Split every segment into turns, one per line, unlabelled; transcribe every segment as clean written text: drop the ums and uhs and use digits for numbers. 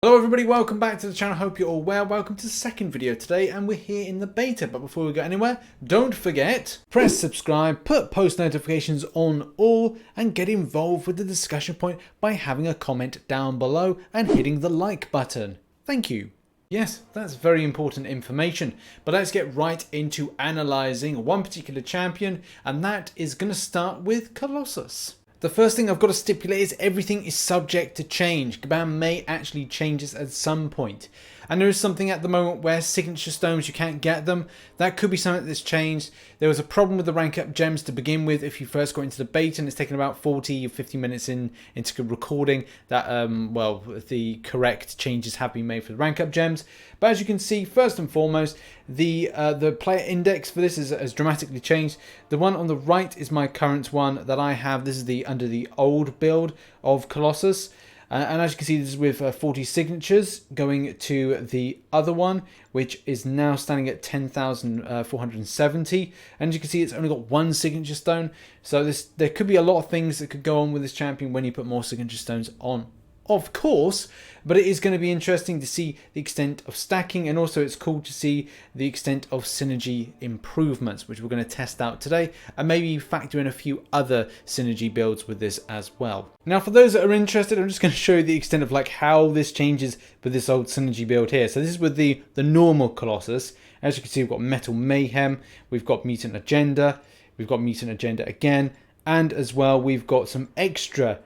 Hello everybody, welcome back to the channel. Hope you're all well. Welcome to the second video today, and we're here in the beta. But before we go anywhere, don't forget, press subscribe, put post notifications on all, and get involved with the discussion point by having a comment down below and hitting the like button. Thank you. Yes, that's very important information, but let's get right into analysing one particular champion, and that is going to start with Colossus. The first thing I've got to stipulate is everything is subject to change. Kabam may actually change this at some point. And there is something at the moment where signature stones, you can't get them. That could be something that's changed. There was a problem with the rank up gems to begin with if you first got into the beta, and it's taken about 40 or 50 minutes into recording that, well, the correct changes have been made for the rank up gems. But as you can see, first and foremost, the player index for this has dramatically changed. The one on the right is my current one that I have. This is the under the old build of Colossus. And as you can see, this is with 40 signatures going to the other one, which is now standing at 10,470. And as you can see, it's only got one signature stone. So there could be a lot of things that could go on with this champion when you put more signature stones on, of course. But it is going to be interesting to see the extent of stacking, and also it's cool to see the extent of synergy improvements, which we're going to test out today, and maybe factor in a few other synergy builds with this as well. Now, for those that are interested, I'm just going to show you the extent of like how this changes with this old synergy build here. So this is with the normal Colossus. As you can see, we've got Metal Mayhem, we've got Mutant Agenda, we've got Mutant Agenda again, and as well we've got some extra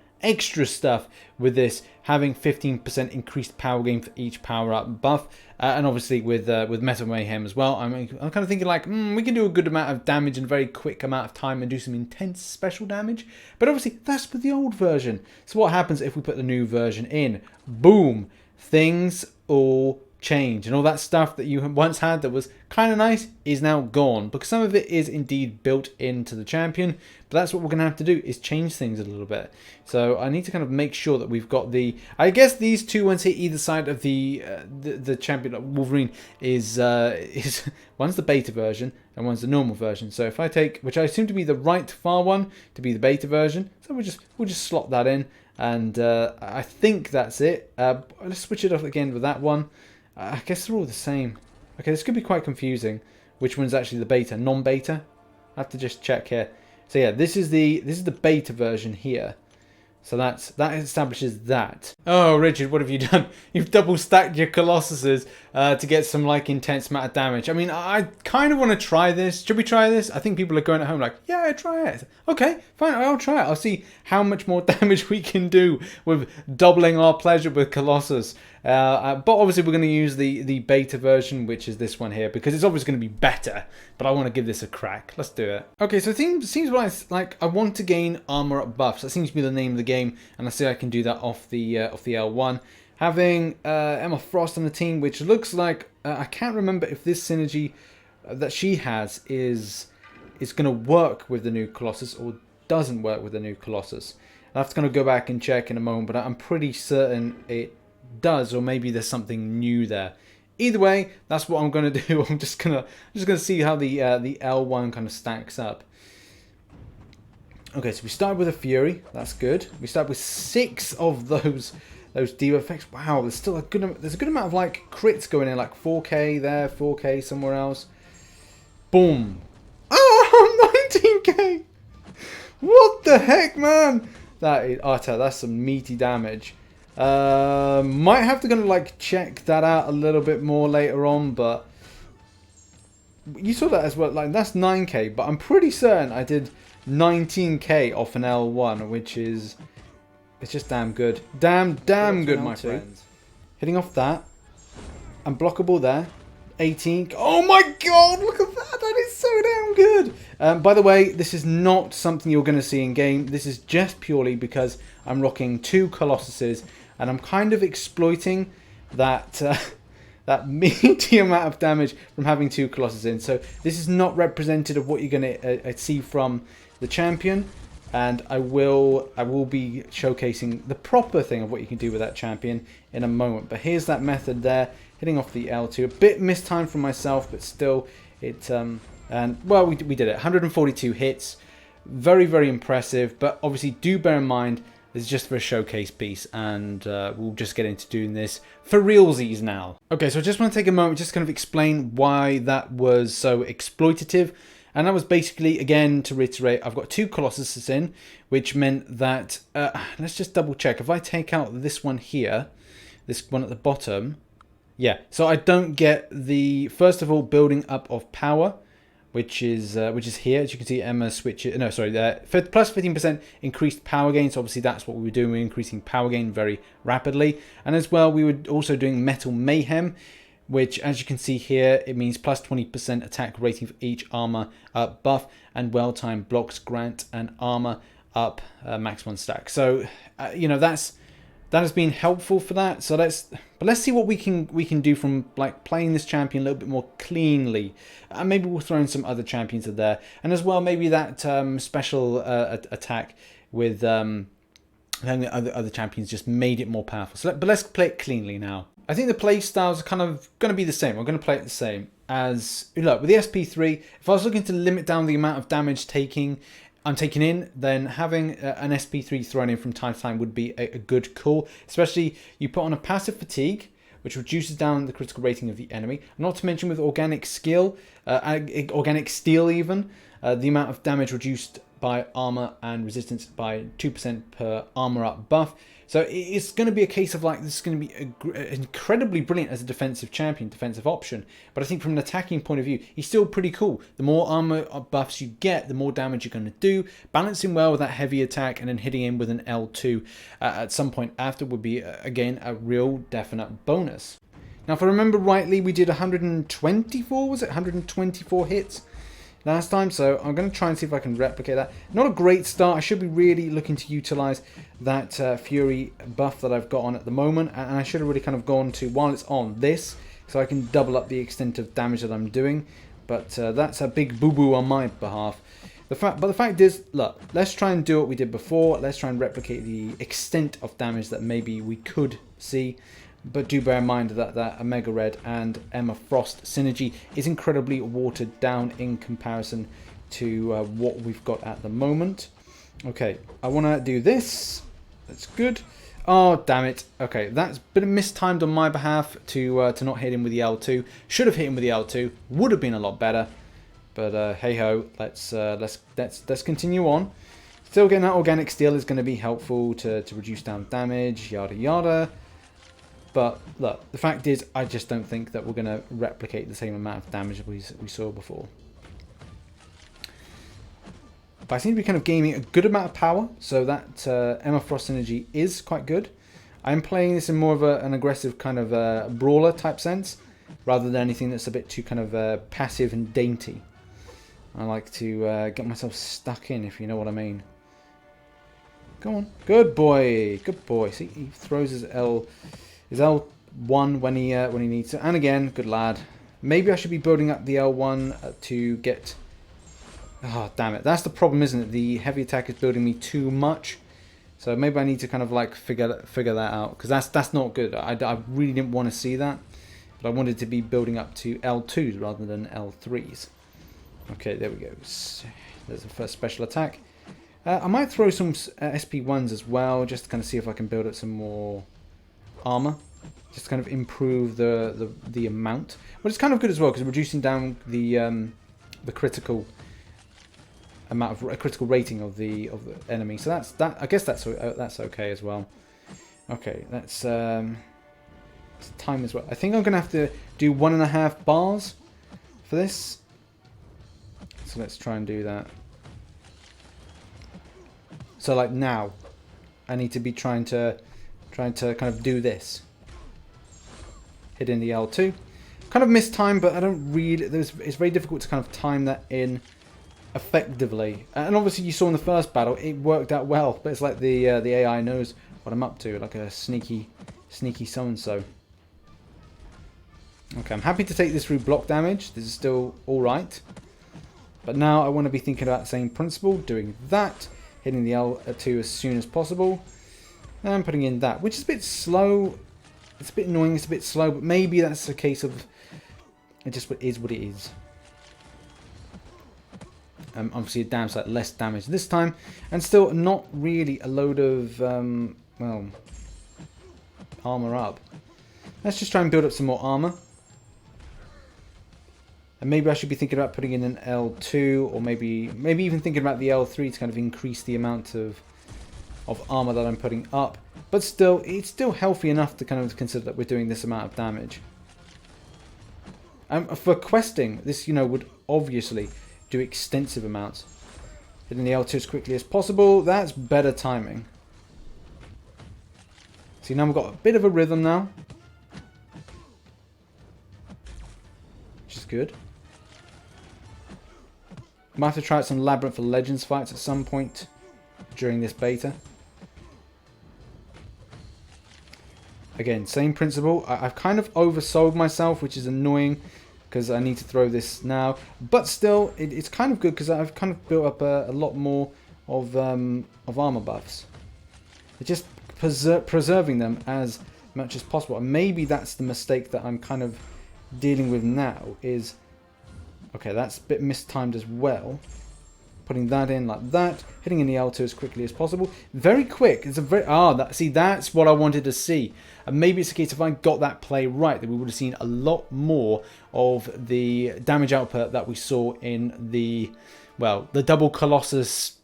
stuff with this, having 15% increased power gain for each power up buff, and obviously with Metal Mayhem as well. I'm kind of thinking like we can do a good amount of damage in a very quick amount of time and do some intense special damage. But obviously that's with the old version. So what happens if we put the new version in? Boom, things all change, and all that stuff that you once had that was kind of nice is now gone, because some of it is indeed built into the champion. But that's what we're going to have to do, is change things a little bit. So I need to kind of make sure that we've got the, I guess these two ones here either side of the champion Wolverine is one's the beta version and one's the normal version. So if I take, which I assume to be the right far one to be the beta version, so we'll just slot that in, and I think that's it. Let's switch it off again with that one. I guess they're all the same. Okay, this could be quite confusing. Which one's actually the beta? Non-beta? I have to just check here. So yeah, this is the beta version here. So that establishes that. Oh, Richard, what have you done? You've double stacked your Colossuses to get some like intense amount of damage. I mean, I kind of want to try this. Should we try this? I think people are going at home like, yeah, try it. Okay, fine, I'll try it. I'll see how much more damage we can do with doubling our pleasure with Colossus. But obviously we're going to use the beta version, which is this one here, because it's obviously going to be better. But I want to give this a crack. Let's do it. Okay, so it seems like I want to gain armor up buffs. That seems to be the name of the game, and I see I can do that off the L1. Having Emma Frost on the team, which looks like I can't remember if this synergy that she has is going to work with the new Colossus or doesn't work with the new Colossus. I'm going to go back and check in a moment, but I'm pretty certain it does, or maybe there's something new there. Either way, that's what I'm going to do. I'm just gonna see how the L1 kind of stacks up. Okay, so we started with a Fury. That's good. We start with 6 of those Diva effects. Wow, there's still a good amount of like crits going in, like 4K there, 4K somewhere else. Boom. Oh, 19K. What the heck, man? That is utter. That's some meaty damage. Might have to like check that out a little bit more later on, but you saw that as well. Like that's 9K, but I'm pretty certain I did 19K off an L1, which is, it's just damn good. Damn good, my friends. Hitting off that, unblockable there. 18. Oh my god, look at that. That is so damn good. By the way, this is not something you're going to see in game. This is just purely because I'm rocking 2 Colossuses, and I'm kind of exploiting that that meaty amount of damage from having 2 Colossus in. So this is not representative of what you're going to see from the champion, and I will be showcasing the proper thing of what you can do with that champion in a moment. But here's that method there, hitting off the L2. A bit mistimed from myself, but still, it and well, we did it. 142 hits, very impressive. But obviously, do bear in mind This is just for a showcase piece, and we'll just get into doing this for realsies now. Okay, so I just want to take a moment just kind of explain why that was so exploitative. And that was basically, again, to reiterate, I've got 2 Colossuses in, which meant that, let's just double check. If I take out this one here, this one at the bottom, yeah. So I don't get the, first of all, building up of power, which is here. As you can see, Emma switches, no, sorry, plus 15% increased power gain. So obviously that's what we were doing. We were increasing power gain very rapidly. And as well, we were also doing Metal Mayhem, which, as you can see here, it means plus 20% attack rating for each armor up buff, and well-timed blocks grant an armor up max 1 stack. So, you know, that has been helpful for that. So let's see what we can do from like playing this champion a little bit more cleanly. And maybe we'll throw in some other champions in there, and as well maybe that special attack with I think the other champions just made it more powerful. So but let's play it cleanly now. I think the play styles are kind of going to be the same. We're going to play it the same as, look, with the SP3, if I was looking to limit down the amount of damage I'm taking in, then having an SP3 thrown in from time to time would be a good call. Especially you put on a passive fatigue, which reduces down the critical rating of the enemy. Not to mention with organic skill, organic steel even, the amount of damage reduced by armor and resistance by 2% per armor up buff. So it's going to be a case of like, this is going to be incredibly brilliant as a defensive champion, defensive option. But I think from an attacking point of view, he's still pretty cool. The more armor buffs you get, the more damage you're going to do. Balancing well with that heavy attack and then hitting him with an L2 at some point after would be, again, a real definite bonus. Now, if I remember rightly, we did 124, was it? 124 hits last time, so I'm going to try and see if I can replicate that. Not a great start. I should be really looking to utilize that Fury buff that I've got on at the moment, and I should have really kind of gone to, while it's on this, so I can double up the extent of damage that I'm doing. But that's a big boo-boo on my behalf. But the fact is, look, let's try and do what we did before. Let's try and replicate the extent of damage that maybe we could see. But do bear in mind that Omega Red and Emma Frost synergy is incredibly watered down in comparison to what we've got at the moment. Okay, I want to do this. That's good. Oh, damn it. Okay, that's been mistimed on my behalf to not hit him with the L2. Should have hit him with the L2. Would have been a lot better. But hey ho, let's continue on. Still getting that organic steel is going to be helpful to reduce down damage, yada yada. But look, the fact is, I just don't think that we're going to replicate the same amount of damage we saw before. But I seem to be kind of gaining a good amount of power, so that Emma Frost synergy is quite good. I'm playing this in more of an aggressive kind of brawler type sense, rather than anything that's a bit too kind of passive and dainty. I like to get myself stuck in, if you know what I mean. Go on. Good boy. Good boy. See, he throws his L1 when he needs to. And again, good lad. Maybe I should be building up the L1 to get... Oh, damn it. That's the problem, isn't it? The heavy attack is building me too much. So maybe I need to kind of like figure that out. Because that's not good. I really didn't want to see that. But I wanted to be building up to L2s rather than L3s. Okay, there we go. There's the first special attack. I might throw some SP1s as well, just to kind of see if I can build up some more armor. Just to kind of improve the amount. But it's kind of good as well, because reducing down the critical amount of critical rating of the enemy. So that. I guess that's okay as well. Okay, that's time as well. I think I'm gonna have to do 1.5 bars for this. So let's try and do that. So like now, I need to be trying to kind of do this. Hitting the L2. Kind of missed time, but I don't really. It's very difficult to kind of time that in effectively. And obviously, you saw in the first battle, it worked out well. But it's like the AI knows what I'm up to, like a sneaky so-and-so. Okay, I'm happy to take this through block damage. This is still all right. But now I want to be thinking about the same principle, doing that, hitting the L2 as soon as possible, and putting in that, which is a bit slow. It's a bit annoying, it's a bit slow, but maybe that's a case of it just is what it is. obviously a damn sight less damage this time, and still not really a load of well, armor up. Let's just try and build up some more armor. And maybe I should be thinking about putting in an L2, or maybe even thinking about the L3 to kind of increase the amount of armor that I'm putting up. But still, it's still healthy enough to kind of consider that we're doing this amount of damage. For questing, this, you know, would obviously do extensive amounts. Hitting the L2 as quickly as possible, that's better timing. See, now we've got a bit of a rhythm now. Which is good. Might have to try out some Labyrinth for Legends fights at some point during this beta. Again, same principle. I've kind of oversold myself, which is annoying because I need to throw this now. But still, it's kind of good because I've kind of built up a lot more of armor buffs. It's just preserving them as much as possible. And maybe that's the mistake that I'm kind of dealing with now is... Okay, that's a bit mistimed as well. Putting that in like that, hitting in the L2 as quickly as possible. Very quick. It's a very see, that's what I wanted to see. And maybe it's a case if I got that play right, that we would have seen a lot more of the damage output that we saw in the, well, the double Colossus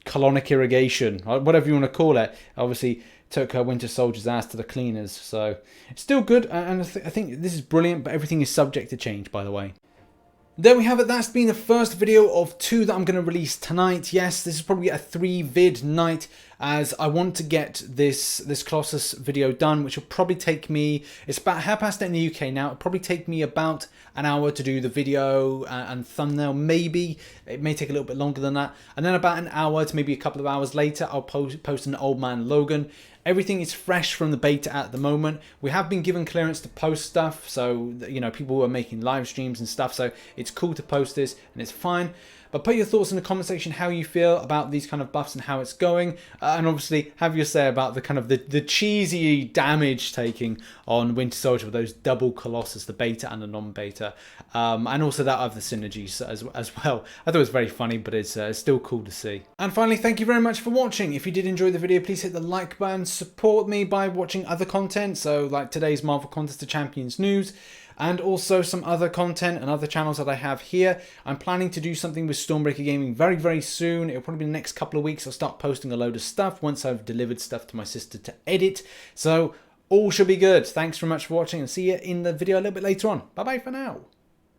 colonic irrigation, or whatever you want to call it. Obviously took her Winter Soldier's ass to the cleaners, so it's still good, and I think this is brilliant, but everything is subject to change, by the way. There we have it. That's been the first video of 2 that I'm going to release tonight. Yes, this is probably a 3-vid night, as I want to get this Colossus video done, which will probably take me, it's about 8:30 in the UK now, it'll probably take me about an hour to do the video and thumbnail, maybe. It may take a little bit longer than that. And then about an hour to maybe a couple of hours later, I'll post an Old Man Logan. Everything is fresh from the beta at the moment. We have been given clearance to post stuff, so, you know, people are making live streams and stuff, so it's cool to post this, and it's fine. But put your thoughts in the comment section how you feel about these kind of buffs and how it's going. And obviously have your say about the kind of the cheesy damage taking on Winter Soldier with those double Colossus, the beta and the non-beta. And also that other synergies as well. I thought it was very funny, but it's still cool to see. And finally, thank you very much for watching. If you did enjoy the video, please hit the like button. Support me by watching other content. So like today's Marvel Contest of Champions news. And also some other content and other channels that I have here. I'm planning to do something with Stormbreaker Gaming very, very soon. It'll probably be the next couple of weeks. I'll start posting a load of stuff once I've delivered stuff to my sister to edit. So all should be good. Thanks very much for watching, and see you in the video a little bit later on. Bye-bye for now.